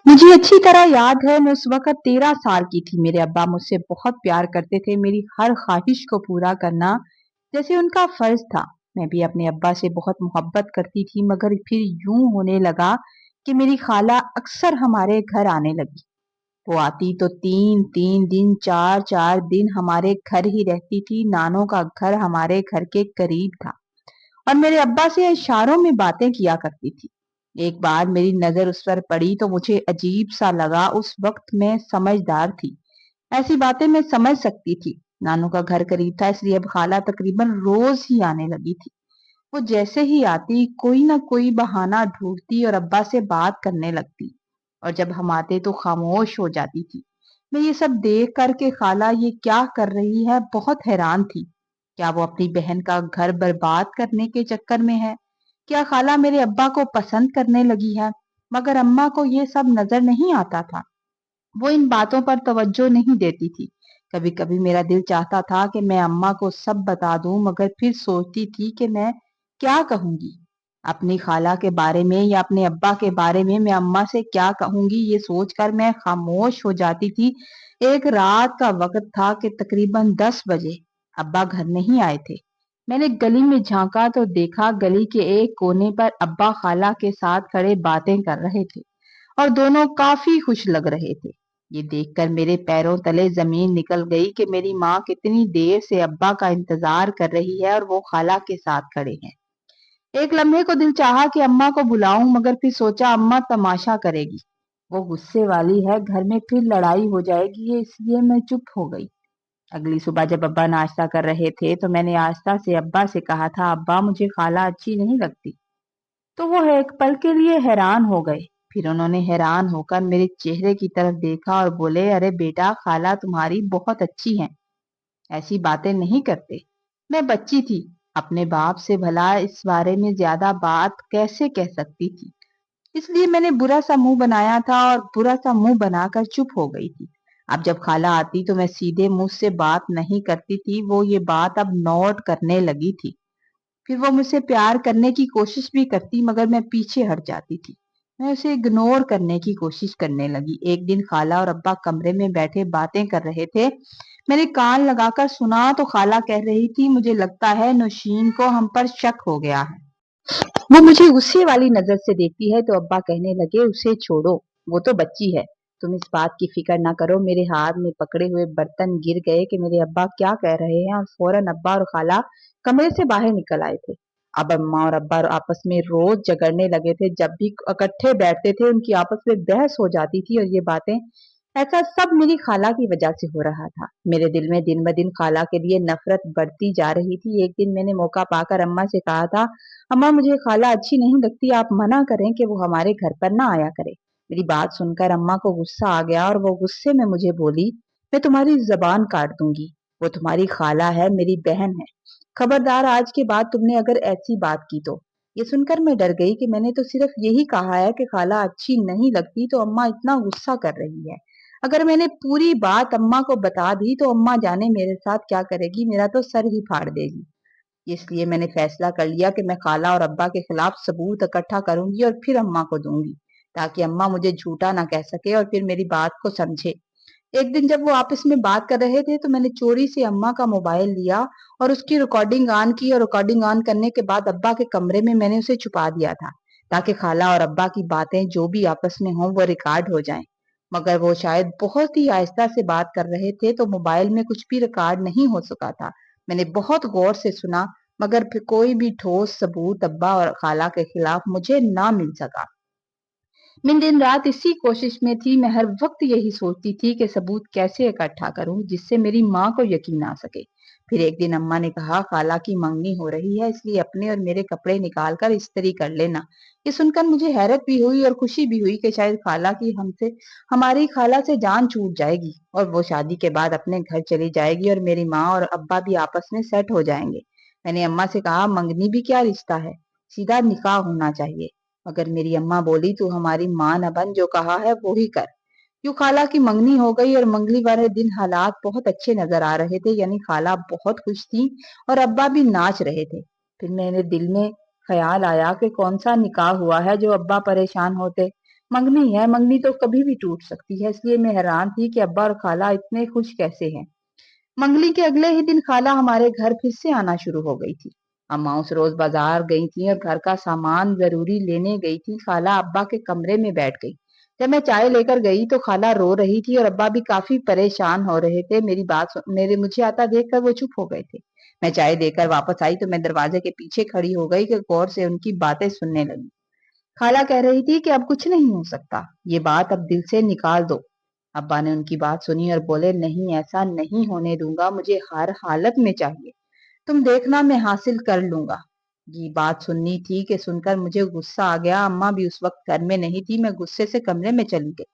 मुझे अच्छी तरह याद है मैं उस वक़्त 13 साल की थी। मेरे अब्बा मुझसे बहुत प्यार करते थे। मेरी हर ख़्वाहिश को पूरा करना जैसे उनका फ़र्ज़ था। मैं भी अपने अब्बा से बहुत मोहब्बत करती थी मगर फिर यूँ होने लगा कि मेरी ख़ाला अक्सर हमारे घर आने लगी। वो आती तो 3-3 दिन, 4-4 दिन हमारे घर ही रहती थी। नानों का घर हमारे घर के करीब था। और मेरे अब्बा से इशारों में बातें किया करती थी। एक बार मेरी नजर उस पर पड़ी तो मुझे अजीब सा लगा। उस वक्त मैं समझदार थी, ऐसी बातें मैं समझ सकती थी। नानू का घर करीब था इसलिए अब खाला तकरीबन रोज ही आने लगी थी। वो जैसे ही आती कोई ना कोई बहाना ढूंढती और अब्बा से बात करने लगती, और जब हम आते तो खामोश हो जाती थी। मैं ये सब देख कर के खाला ये क्या कर रही है बहुत हैरान थी। क्या वो अपनी बहन का घर बर्बाद करने के चक्कर में है? क्या खाला मेरे अब्बा को पसंद करने लगी है? मगर अम्मा को ये सब नजर नहीं आता था। वो इन बातों पर तवज्जो नहीं देती थी। कभी कभी मेरा दिल चाहता था कि मैं अम्मा को सब बता दूं, मगर फिर सोचती थी कि मैं क्या कहूंगी अपनी खाला के बारे में या अपने अब्बा के बारे में। मैं अम्मा से क्या कहूंगी ये सोचकर मैं खामोश हो जाती थी। एक रात का वक्त था कि तकरीबन 10 बजे अब्बा घर नहीं आए थे। मैंने गली में झांका तो देखा गली के एक कोने पर अब्बा खाला के साथ खड़े बातें कर रहे थे और दोनों काफी खुश लग रहे थे। ये देखकर मेरे पैरों तले जमीन निकल गई कि मेरी माँ कितनी देर से अब्बा का इंतजार कर रही है और वो खाला के साथ खड़े हैं। एक लम्हे को दिल चाहा कि अम्मा को बुलाऊं, मगर फिर सोचा अम्मा तमाशा करेगी, वो गुस्से वाली है, घर में फिर लड़ाई हो जाएगी, ये इसलिए मैं चुप हो गई। अगली सुबह जब अब्बा नाश्ता कर रहे थे तो मैंने आस्था से अब्बा से कहा था, अब्बा मुझे खाला अच्छी नहीं लगती। तो वो एक पल के लिए हैरान हो गए। फिर उन्होंने हैरान होकर मेरे चेहरे की तरफ देखा और बोले, अरे बेटा, खाला तुम्हारी बहुत अच्छी हैं, ऐसी बातें नहीं करते। मैं बच्ची थी, अपने बाप से भला इस बारे में ज्यादा बात कैसे कह सकती थी, इसलिए मैंने बुरा सा मुंह बनाया था और बुरा सा मुंह बनाकर चुप हो गई थी। अब जब खाला आती तो मैं सीधे मुंह से बात नहीं करती थी, वो ये बात अब नोट करने लगी थी। फिर वो मुझसे प्यार करने की कोशिश भी करती मगर मैं पीछे हट जाती थी। मैं उसे इग्नोर करने की कोशिश करने लगी। एक दिन खाला और अब्बा कमरे में बैठे बातें कर रहे थे। मैंने कान लगाकर सुना तो खाला कह रही थी, मुझे लगता है नौशीन को हम पर शक हो गया है, वो मुझे गुस्से वाली नजर से देखती है। तो अब्बा कहने लगे, उसे छोड़ो, वो तो बच्ची है, तुम इस बात की फिक्र ना करो। मेरे हाथ में पकड़े हुए बर्तन गिर गए कि मेरे अब्बा क्या कह रहे हैं, और फौरन अब्बा और खाला कमरे से बाहर निकल आए थे। अब अम्मा और अब्बा आपस में रोज झगड़ने लगे थे। जब भी इकट्ठे बैठते थे उनकी आपस में बहस हो जाती थी, और ये बातें ऐसा सब मेरी खाला की वजह से हो रहा था। मेरे दिल में दिन ब दिन खाला के लिए नफरत बढ़ती जा रही थी। एक दिन मैंने मौका पाकर अम्मा से कहा था, अम्मा मुझे खाला अच्छी नहीं लगती, आप मना करें कि वो हमारे घर पर ना आया करे। मेरी बात सुनकर अम्मा को गुस्सा आ गया और वो गुस्से में मुझे बोली, मैं तुम्हारी जबान काट दूंगी, वो तुम्हारी खाला है, मेरी बहन है, खबरदार आज के बाद तुमने अगर ऐसी बात की तो। ये सुनकर मैं डर गई कि मैंने तो सिर्फ यही कहा है कि खाला अच्छी नहीं लगती तो अम्मा इतना गुस्सा कर रही है। अगर मैंने पूरी बात अम्मा को बता दी तो अम्मा जाने मेरे साथ क्या करेगी, मेरा तो सर ही फाड़ देगी। इसलिए मैंने फैसला कर लिया कि मैं खाला और अब्बा के खिलाफ सबूत इकट्ठा करूंगी और फिर अम्मा को दूंगी, ताकि अम्मा मुझे झूठा ना कह सके और फिर मेरी बात को समझे। एक दिन जब वो आपस में बात कर रहे थे तो मैंने चोरी से अम्मा का मोबाइल लिया और उसकी रिकॉर्डिंग ऑन की, और रिकॉर्डिंग ऑन करने के बाद अब्बा के कमरे में मैंने उसे छुपा दिया था, ताकि खाला और अब्बा की बातें जो भी आपस में हों वो रिकॉर्ड हो जाएं। मगर वो शायद बहुत ही आहिस्ता से बात कर रहे थे तो मोबाइल में कुछ भी रिकॉर्ड नहीं हो सका था। मैंने बहुत गौर से सुना, मगर फिर कोई भी ठोस सबूत अब्बा और खाला के खिलाफ मुझे ना मिल सका। मैं दिन रात इसी कोशिश में थी। मैं हर वक्त यही सोचती थी कि सबूत कैसे इकट्ठा करूं जिससे मेरी माँ को यकीन आ सके। फिर एक दिन अम्मा ने कहा, खाला की मंगनी हो रही है इसलिए अपने और मेरे कपड़े निकाल कर इस्त्री कर लेना। ये सुनकर मुझे हैरत भी हुई और खुशी भी हुई कि शायद खाला की हमसे हमारी खाला से जान छूट जाएगी और वो शादी के बाद अपने घर चली जाएगी और मेरी माँ और अब्बा भी आपस में सेट हो जाएंगे। मैंने अम्मा से कहा, मंगनी भी क्या रिश्ता है, सीधा निकाह होना चाहिए। मगर मेरी अम्मा बोली, तू हमारी माँ न बन, जो कहा है वो ही कर। यूं खाला की मंगनी हो गई और मंगनी वाले दिन हालात बहुत अच्छे नजर आ रहे थे, यानी खाला बहुत खुश थी और अब्बा भी नाच रहे थे। फिर मेरे दिल में ख्याल आया कि कौन सा निकाह हुआ है जो अब्बा परेशान होते। मंगनी है, मंगनी तो कभी भी टूट सकती है, इसलिए मैं हैरान थी कि अब्बा और खाला इतने खुश कैसे हैं। मंगनी के अगले ही दिन खाला हमारे घर फिर से आना शुरू हो गई थी। अम्मा उस रोज बाजार गई थी और घर का सामान जरूरी लेने गई थी। खाला अब्बा के कमरे में बैठ गई। जब मैं चाय लेकर गई तो खाला रो रही थी और अब्बा भी काफी परेशान हो रहे थे। मेरे मुझे आता देखकर वो चुप हो गए थे। मैं चाय देकर वापस आई तो मैं दरवाजे के पीछे खड़ी हो गई कि गौर से उनकी बातें सुनने लगी। खाला कह रही थी कि अब कुछ नहीं हो सकता, ये बात अब दिल से निकाल दो। अब्बा ने उनकी बात सुनी और बोले, नहीं, ऐसा नहीं होने दूंगा, मुझे हर हालत में चाहिए। तुम देखना, मैं हासिल कर लूंगा। ये बात सुननी थी कि सुनकर मुझे गुस्सा आ गया। अम्मा भी उस वक्त घर में नहीं थी। मैं गुस्से से कमरे में चली गई।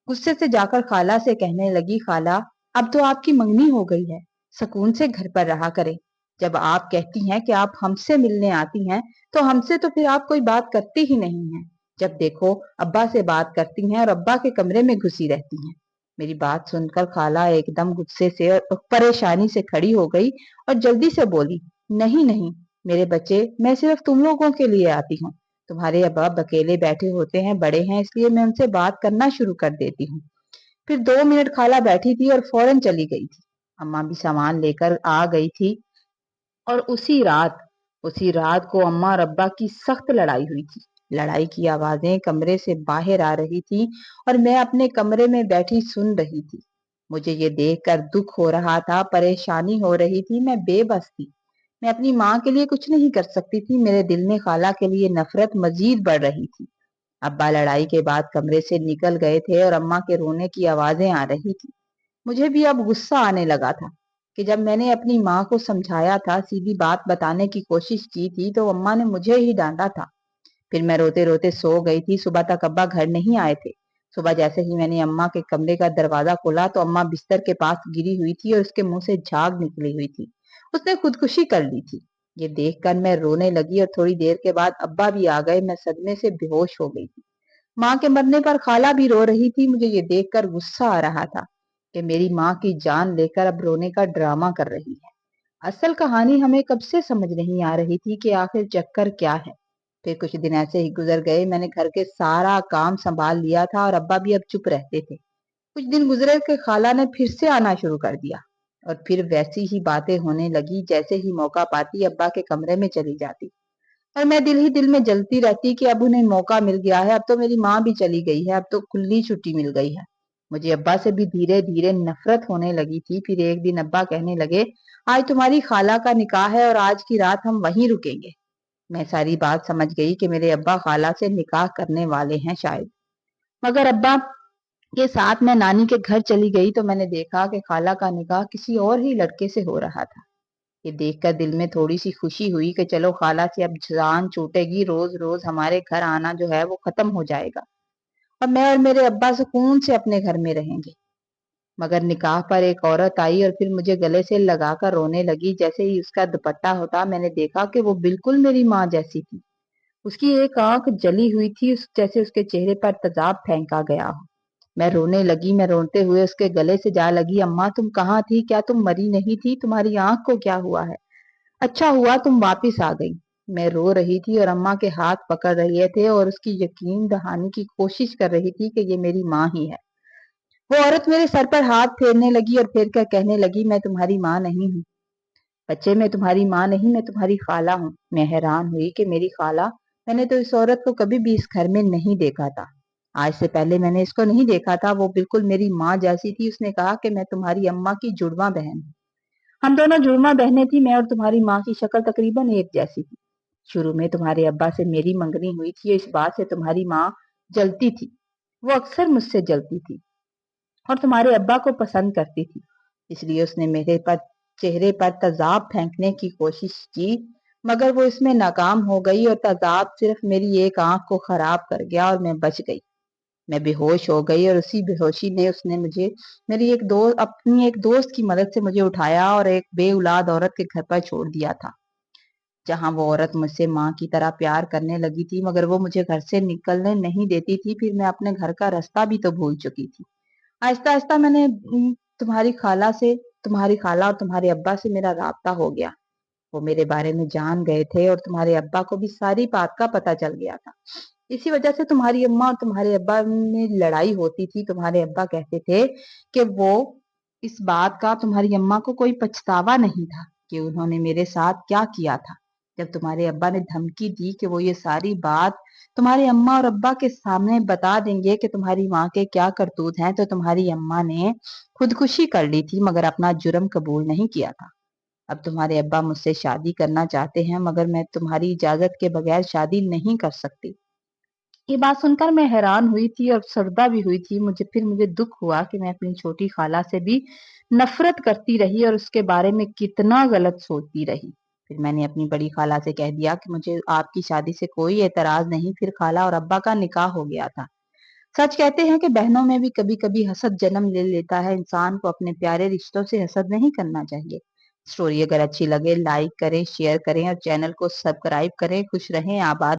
गुस्से से जाकर खाला से कहने लगी, खाला, अब तो आपकी मंगनी हो गई है, सुकून से घर पर रहा करें। जब आप कहती हैं कि आप हमसे मिलने आती हैं, तो हमसे तो फिर आप कोई बात करती ही नहीं हैं। जब देखो अब्बा से बात करती हैं और अब्बा के कमरे में घुसी रहती हैं। मेरी बात सुनकर खाला एकदम गुस्से से और परेशानी से खड़ी हो गई और जल्दी से बोली, नहीं नहीं मेरे बच्चे, मैं सिर्फ तुम लोगों के लिए आती हूँ। तुम्हारे अब्बा अकेले बैठे होते हैं, बड़े हैं, इसलिए मैं उनसे बात करना शुरू कर देती हूँ। फिर 2 मिनट खाला बैठी थी और फौरन चली गई थी। अम्मा भी सामान लेकर आ गई थी और उसी रात को अम्मा और अब्बा की सख्त लड़ाई हुई थी। लड़ाई की आवाजें कमरे से बाहर आ रही थी और मैं अपने कमरे में बैठी सुन रही थी। मुझे ये देखकर दुख हो रहा था, परेशानी हो रही थी, मैं बेबस थी। मैं अपनी माँ के लिए कुछ नहीं कर सकती थी। मेरे दिल में खाला के लिए नफरत मजीद बढ़ रही थी। अब्बा लड़ाई के बाद कमरे से निकल गए थे और अम्मा के रोने की आवाजें आ रही थी। मुझे भी अब गुस्सा आने लगा था कि जब मैंने अपनी माँ को समझाया था, सीधी बात बताने की कोशिश की थी, तो अम्मा ने मुझे ही डांटा था। फिर मैं रोते रोते सो गई थी। सुबह तक अब्बा घर नहीं आए थे। सुबह जैसे ही मैंने अम्मा के कमरे का दरवाजा खोला तो अम्मा बिस्तर के पास गिरी हुई थी और उसके मुंह से झाग निकली हुई थी। उसने खुदकुशी कर ली थी। ये देखकर मैं रोने लगी और थोड़ी देर के बाद अब्बा भी आ गए। मैं सदमे से बेहोश हो गई थी। माँ के मरने पर खाला भी रो रही थी। मुझे ये देखकर गुस्सा आ रहा था कि मेरी माँ की जान लेकर अब रोने का ड्रामा कर रही है। असल कहानी हमें कब से समझ नहीं आ रही थी कि आखिर चक्कर क्या है। फिर कुछ दिन ऐसे ही गुजर गए। मैंने घर के सारा काम संभाल लिया था और अब्बा भी अब चुप रहते थे। कुछ दिन गुजरे कि खाला ने फिर से आना शुरू कर दिया और फिर वैसी ही बातें होने लगी। जैसे ही मौका पाती अब्बा के कमरे में चली जाती और मैं दिल ही दिल में जलती रहती कि अब उन्हें मौका मिल गया है, अब तो मेरी माँ भी चली गई है, अब तो खुली छुट्टी मिल गई है। मुझे अब्बा से भी धीरे धीरे नफरत होने लगी थी। फिर एक दिन अब्बा कहने लगे, आज तुम्हारी खाला का निकाह है और आज की रात हम वहीं रुकेंगे। मैं सारी बात समझ गई कि मेरे अब्बा खाला से निकाह करने वाले हैं शायद। मगर अब्बा के साथ मैं नानी के घर चली गई तो मैंने देखा कि खाला का निकाह किसी और ही लड़के से हो रहा था। ये देखकर दिल में थोड़ी सी खुशी हुई कि चलो खाला से अब जान छूटेगी, रोज रोज हमारे घर आना जो है वो खत्म हो जाएगा और मैं और मेरे अब्बा सुकून से अपने घर में रहेंगे। मगर निकाह पर एक औरत आई और फिर मुझे गले से लगाकर रोने लगी। जैसे ही उसका दुपट्टा होता मैंने देखा कि वो बिल्कुल मेरी माँ जैसी थी। उसकी एक आंख जली हुई थी, जैसे उसके चेहरे पर तेजाब फेंका गया हो। मैं रोने लगी। मैं रोते हुए उसके गले से जा लगी, अम्मा तुम कहाँ थी? क्या तुम मरी नहीं थी? तुम्हारी आंख को क्या हुआ है? अच्छा हुआ तुम वापिस आ गई। मैं रो रही थी और अम्मा के हाथ पकड़ रहे थे और उसकी यकीन दहानी की कोशिश कर रही थी कि ये मेरी माँ ही है। वो औरत मेरे सर पर हाथ फेरने लगी और फिर कर कहने लगी, मैं तुम्हारी माँ नहीं हूँ बच्चे, मैं तुम्हारी माँ नहीं, मैं तुम्हारी खाला हूँ। मैं हैरान हुई कि मेरी खाला। मैंने तो इस औरत को कभी भी इस घर में नहीं देखा था। आज से पहले मैंने इसको नहीं देखा था। वो बिल्कुल मेरी माँ जैसी थी। उसने कहा कि मैं तुम्हारी अम्मा की जुड़वा बहन हूँ। हम दोनों जुड़वा बहनें थी। मैं और तुम्हारी माँ की शक्ल तकरीबन एक जैसी थी। शुरू में तुम्हारे अब्बा से मेरी मंगनी हुई थी। इस बात से तुम्हारी माँ जलती थी। वो अक्सर मुझसे जलती थी और तुम्हारे अब्बा को पसंद करती थी। इसलिए उसने मेरे पर चेहरे पर तेजाब फेंकने की कोशिश की, मगर वो इसमें नाकाम हो गई और तेजाब सिर्फ मेरी एक आंख को खराब कर गया और मैं बच गई। मैं बेहोश हो गई और उसी बेहोशी ने उसने मुझे अपनी एक दोस्त की मदद से मुझे उठाया और एक बे औलाद औरत के घर पर छोड़ दिया था, जहां वो औरत मुझसे माँ की तरह प्यार करने लगी थी। मगर वो मुझे घर से निकलने नहीं देती थी। फिर मैं अपने घर का रास्ता भी तो भूल चुकी थी। आहिस्ता आहिस्ता मैंने तुम्हारी खाला और तुम्हारे अब्बा से मेरा राब्ता हो गया। वो मेरे बारे में जान गए थे और तुम्हारे अब्बा को भी सारी बात का पता चल गया था। इसी वजह से तुम्हारी अम्मा और तुम्हारे अब्बा में लड़ाई होती थी। तुम्हारे अब्बा कहते थे कि वो इस बात का तुम्हारी अम्मा को कोई पछतावा नहीं था कि उन्होंने मेरे साथ क्या किया था। जब तुम्हारे अब्बा ने धमकी दी कि वो ये सारी बात तुम्हारे अम्मा और अब्बा के सामने बता देंगे कि तुम्हारी माँ के क्या करतूत हैं, तो तुम्हारी अम्मा ने खुदकुशी कर ली थी मगर अपना जुर्म कबूल नहीं किया था। अब तुम्हारे अब्बा मुझसे शादी करना चाहते हैं मगर मैं तुम्हारी इजाजत के बगैर शादी नहीं कर सकती। ये बात सुनकर मैं हैरान हुई थी और शर्दा भी हुई थी। मुझे दुख हुआ कि मैं अपनी छोटी खाला से भी नफरत करती रही और उसके बारे में कितना गलत सोचती रही। फिर मैंने अपनी बड़ी खाला से कह दिया कि मुझे आपकी शादी से कोई एतराज नहीं। फिर खाला और अब्बा का निकाह हो गया था। सच कहते हैं कि बहनों में भी कभी कभी हसद जन्म ले लेता है। इंसान को अपने प्यारे रिश्तों से हसद नहीं करना चाहिए। स्टोरी अगर अच्छी लगे लाइक करें, शेयर करें और चैनल को सब्सक्राइब करें। खुश रहें, आबाद